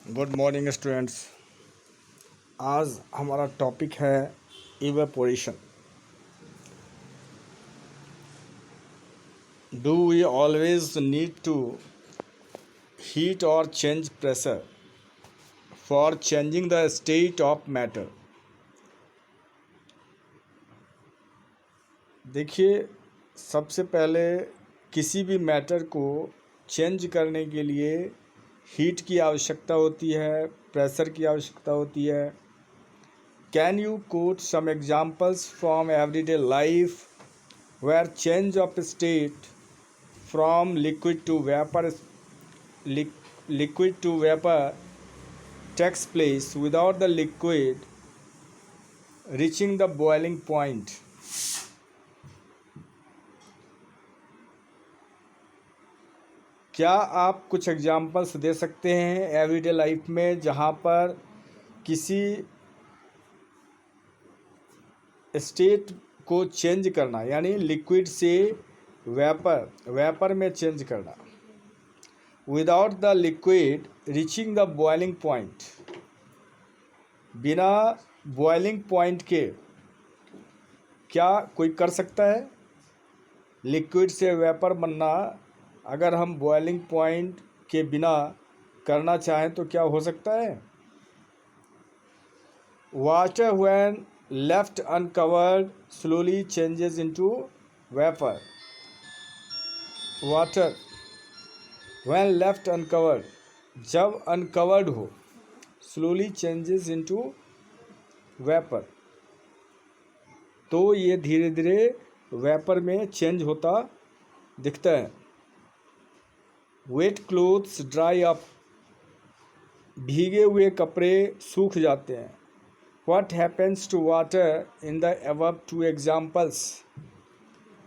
Good morning students. आज हमारा topic है evaporation. Do we always need to heat और change pressure for changing the state of matter. देखिए, सबसे पहले किसी भी मैटर को चेंज करने के लिए हीट की आवश्यकता होती है, प्रेशर की आवश्यकता होती है। Can you quote some examples from everyday life where change of state from liquid to vapor takes place without the liquid reaching the boiling point? क्या आप कुछ एग्जांपल्स दे सकते हैं एवरीडे लाइफ में जहाँ पर किसी स्टेट को चेंज करना, यानी लिक्विड से वेपर में चेंज करना, without the liquid reaching the boiling point, बिना बॉइलिंग पॉइंट के क्या कोई कर सकता है? लिक्विड से वेपर बनना अगर हम बॉइलिंग पॉइंट के बिना करना चाहें तो क्या हो सकता है? Water when left uncovered slowly changes into vapour. Water when left uncovered, जब अनकवर्ड हो, स्लोली चेंजेस इनटू वेपर, तो ये धीरे धीरे वेपर में चेंज होता दिखता है। वेट क्लोथ्स ड्राई अप, भीगे हुए कपड़े सूख जाते हैं। What happens to water in the above two examples?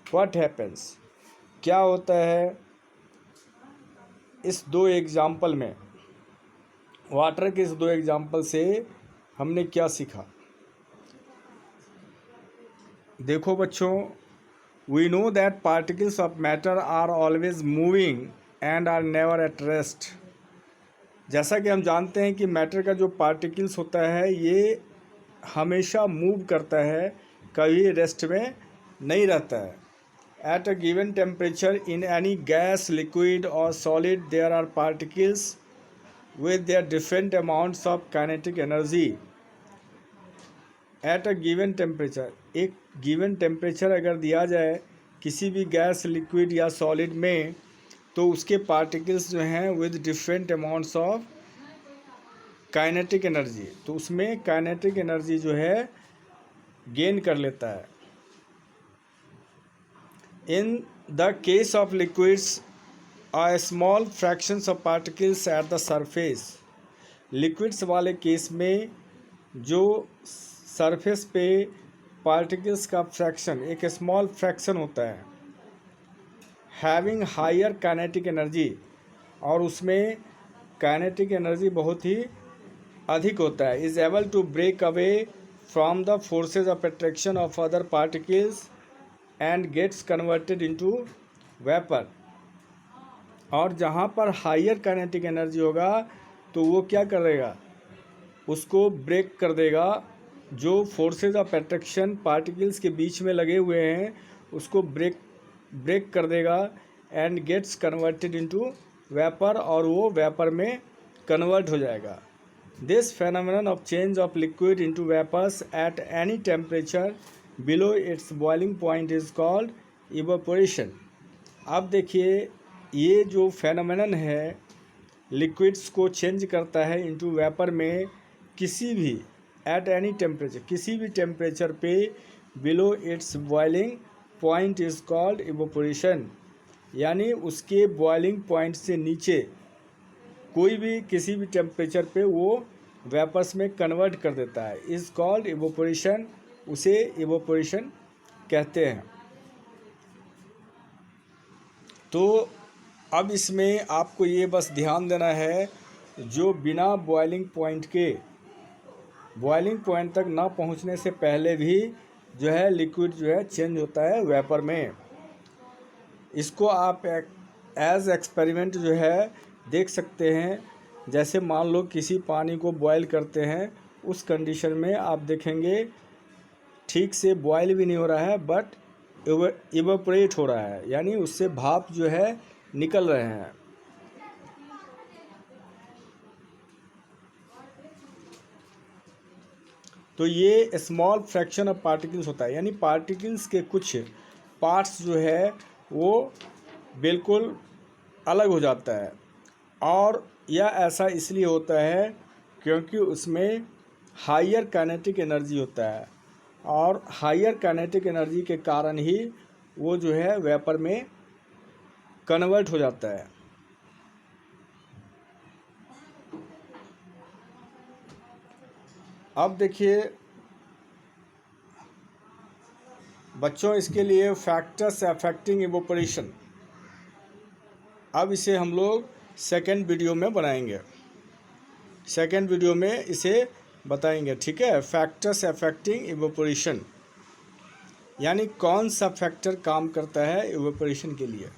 What happens? क्या होता है इस दो एग्जाम्पल में? वाटर के इस दो एग्जाम्पल से हमने क्या सीखा? देखो बच्चों, we know that particles of matter are always moving and are never at rest. जैसा कि हम जानते हैं कि मैटर का जो पार्टिकल्स होता है ये हमेशा मूव करता है, कभी रेस्ट में नहीं रहता है। At a given temperature in any gas, liquid और solid there are particles with their different amounts of kinetic energy. At a given temperature, एक गिवन टेम्परेचर अगर दिया जाए किसी भी गैस, लिक्विड या सॉलिड में, तो उसके पार्टिकल्स जो हैं with different amounts of kinetic energy, तो उसमें काइनेटिक एनर्जी जो है गेन कर लेता है। In the case of liquids a small fractions of particles at the surface. Liquids वाले केस में जो सरफेस पे पार्टिकल्स का फ्रैक्शन, एक स्मॉल फ्रैक्शन होता है, हैविंग हायर काइनेटिक एनर्जी, और उसमें काइनेटिक एनर्जी बहुत ही अधिक होता है, is able to break away from the forces of attraction of other particles and gets converted into vapour. और जहाँ पर हायर काइनेटिक एनर्जी होगा तो वो क्या करेगा? उसको ब्रेक कर देगा। जो फोर्सेज ऑफ अट्रैक्शन पार्टिकल्स के बीच में लगे हुए हैं उसको ब्रेक कर देगा and gets converted into vapour, और वो वेपर में कन्वर्ट हो जाएगा। This phenomenon of change of liquid into vapors at any temperature below its boiling point is called evaporation. अब देखिए, ये जो phenomenon है लिक्विड्स को चेंज करता है इनटू वेपर में, किसी भी at any temperature, किसी भी टेम्परेचर पे below its boiling point is called evaporation, यानी उसके बॉइलिंग पॉइंट से नीचे कोई भी किसी भी टेम्परेचर पे वो वेपर्स में कन्वर्ट कर देता है, इज़ कॉल्ड इवोपोरेशन, उसे इवोपोरेशन कहते हैं। तो अब इसमें आपको ये बस ध्यान देना है, जो बिना बॉइलिंग पॉइंट के बॉइलिंग पॉइंट तक ना पहुंचने से पहले भी जो है लिक्विड जो है चेंज होता है वेपर में। इसको आप एज एक्सपेरिमेंट जो है देख सकते हैं जैसे मान लो किसी पानी को बॉयल करते हैं, उस कंडीशन में आप देखेंगे ठीक से बॉयल भी नहीं हो रहा है बट इवेपोरेट हो रहा है, यानी उससे भाप जो है निकल रहे हैं। तो ये स्मॉल फ्रैक्शन ऑफ पार्टिकल्स होता है, यानी पार्टिकल्स के कुछ पार्ट्स जो है वो बिल्कुल अलग हो जाता है। और यह ऐसा इसलिए होता है क्योंकि उसमें हायर काइनेटिक एनर्जी होता है, और हायर काइनेटिक एनर्जी के कारण ही वो जो है वेपर में कन्वर्ट हो जाता है। अब देखिए बच्चों, इसके लिए फैक्टर्स अफेक्टिंग इवेपोरेशन, अब इसे हम लोग सेकेंड वीडियो में बनाएंगे, सेकेंड वीडियो में इसे बताएंगे, ठीक है। फैक्टर्स अफेक्टिंग इवेपोरेशन, यानी कौन सा फैक्टर काम करता है इवेपोरेशन के लिए।